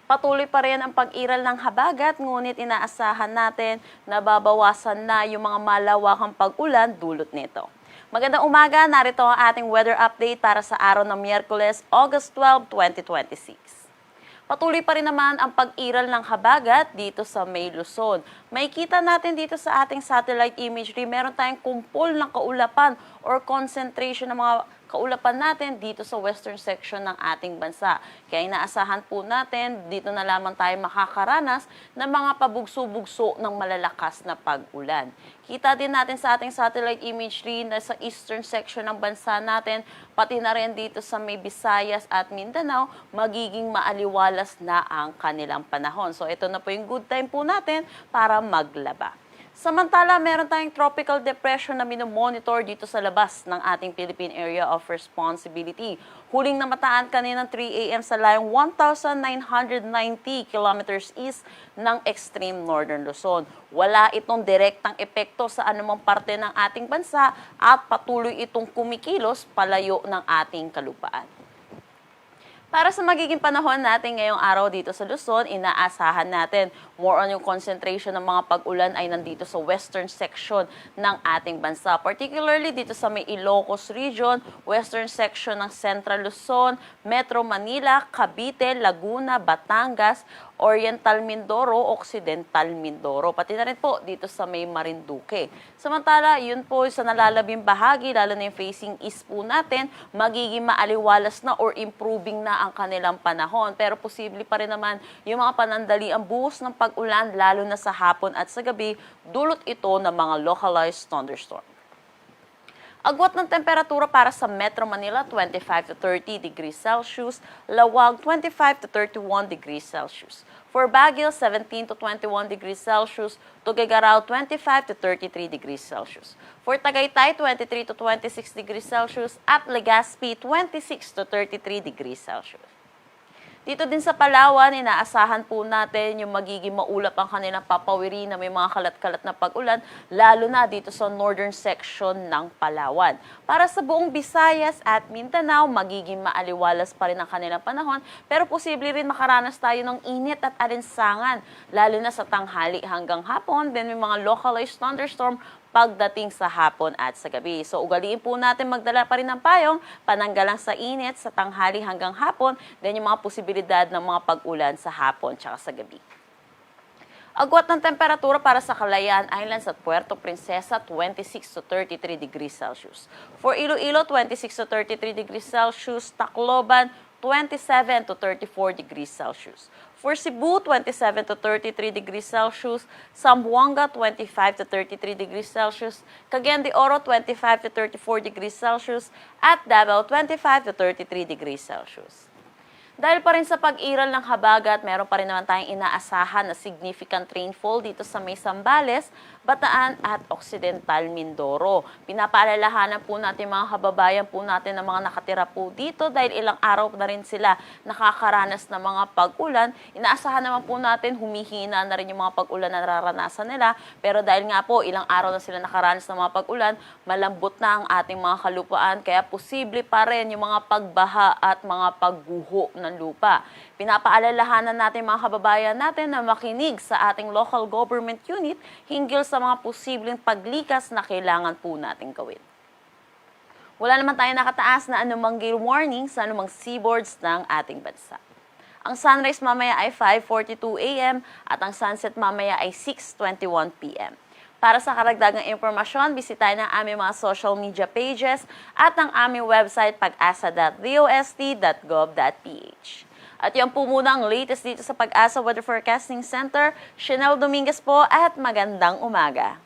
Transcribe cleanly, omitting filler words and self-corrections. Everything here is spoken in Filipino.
Patuloy pa rin ang pag-iral ng habagat, ngunit inaasahan natin na babawasan na yung mga malawakang pag-ulan dulot nito. Magandang umaga, narito ang ating weather update para sa araw ng Miyerkules, August 12, 2026. Patuloy pa rin naman ang pag-iral ng habagat dito sa May Luzon. Makikita natin dito sa ating satellite imagery, meron tayong kumpol ng kaulapan or concentration ng mga kaulapan natin dito sa western section ng ating bansa. Kaya inaasahan po natin, dito na lamang tayo makakaranas ng mga pabugso-bugso ng malalakas na pag-ulan. Kita din natin sa ating satellite imagery na sa eastern section ng bansa natin, pati na rin dito sa may Visayas at Mindanao, magiging maaliwalas na ang kanilang panahon. So ito na po yung good time po natin para maglaba. Samantala, meron tayong tropical depression na minomonitor dito sa labas ng ating Philippine Area of Responsibility. Huling namataan kaninang 3 a.m. sa layong 1,990 kilometers east ng extreme northern Luzon. Wala itong direktang epekto sa anumang parte ng ating bansa at patuloy itong kumikilos palayo ng ating kalupaan. Para sa magiging panahon natin ngayong araw dito sa Luzon, inaasahan natin more on yung concentration ng mga pag-ulan ay nandito sa western section ng ating bansa. Particularly dito sa may Ilocos region, western section ng Central Luzon, Metro Manila, Cavite, Laguna, Batangas, Oriental Mindoro, Occidental Mindoro, pati na rin po dito sa may Marinduque. Samantala, yun po sa nalalabing bahagi, lalo na yung facing east po natin, magiging maaliwalas na or improving na ang kanilang panahon. Pero posible pa rin naman yung mga panandali ang buhos ng pag-ulan, lalo na sa hapon at sa gabi, dulot ito ng mga localized thunderstorm. Agwat ng temperatura para sa Metro Manila, 25 to 30 degrees Celsius. Lawag, 25 to 31 degrees Celsius. For Baguio, 17 to 21 degrees Celsius. Tuguegarao, 25 to 33 degrees Celsius. For Tagaytay, 23 to 26 degrees Celsius. At Legazpi, 26 to 33 degrees Celsius. Dito din sa Palawan, inaasahan po natin yung magiging maulap ang kanilang papawiri na may mga kalat-kalat na pag-ulan, lalo na dito sa northern section ng Palawan. Para sa buong Visayas at Mindanao, magiging maaliwalas pa rin ang kanilang panahon, pero posible rin makaranas tayo ng init at alinsangan, lalo na sa tanghali hanggang hapon. Then may mga localized thunderstorm pagdating sa hapon at sa gabi. So ugaliin po natin magdala pa rin ng payong, pananggalang sa init sa tanghali hanggang hapon, then yung mga posibilidad ng mga pag-ulan sa hapon tsaka sa gabi. Agwat ng temperatura para sa Calayan Islands at Puerto Princesa, 26 to 33 degrees Celsius. For Iloilo, 26 to 33 degrees Celsius. Tacloban, 27 to 34 degrees Celsius. For Cebu, 27 to 33 degrees Celsius. Zamboanga, 25 to 33 degrees Celsius. Cagayan de Oro, 25 to 34 degrees Celsius. At Davao, 25 to 33 degrees Celsius. Dahil pa rin sa pag-iral ng habagat, meron pa rin naman tayong inaasahan na significant rainfall dito sa may Zambales, Bataan at Occidental Mindoro. Pinapaalalahanan po natin mga kababayan po natin na mga nakatira po dito dahil ilang araw na rin sila nakakaranas ng mga pag-ulan. Inaasahan naman po natin humihina na rin yung mga pag-ulan na nararanasan nila. Pero dahil nga po ilang araw na sila nakaranas ng mga pag-ulan, malambot na ang ating mga kalupaan. Kaya posible pa rin yung mga pagbaha at mga pagguho ng lupa. Pinapaalalahanan natin mga kababayan natin na makinig sa ating local government unit hinggil sa mga posibleng paglikas na kailangan po natin gawin. Wala naman tayo nakataas na anumang gale warning sa anumang seaboards ng ating bansa. Ang sunrise mamaya ay 5:42 a.m. at ang sunset mamaya ay 6:21 p.m. Para sa karagdagang impormasyon, bisitahin ang aming mga social media pages at ang aming website pag-asa.dost.gov.ph. At yan po muna ang latest dito sa Pag-asa Weather Forecasting Center. Chanel Dominguez po at magandang umaga.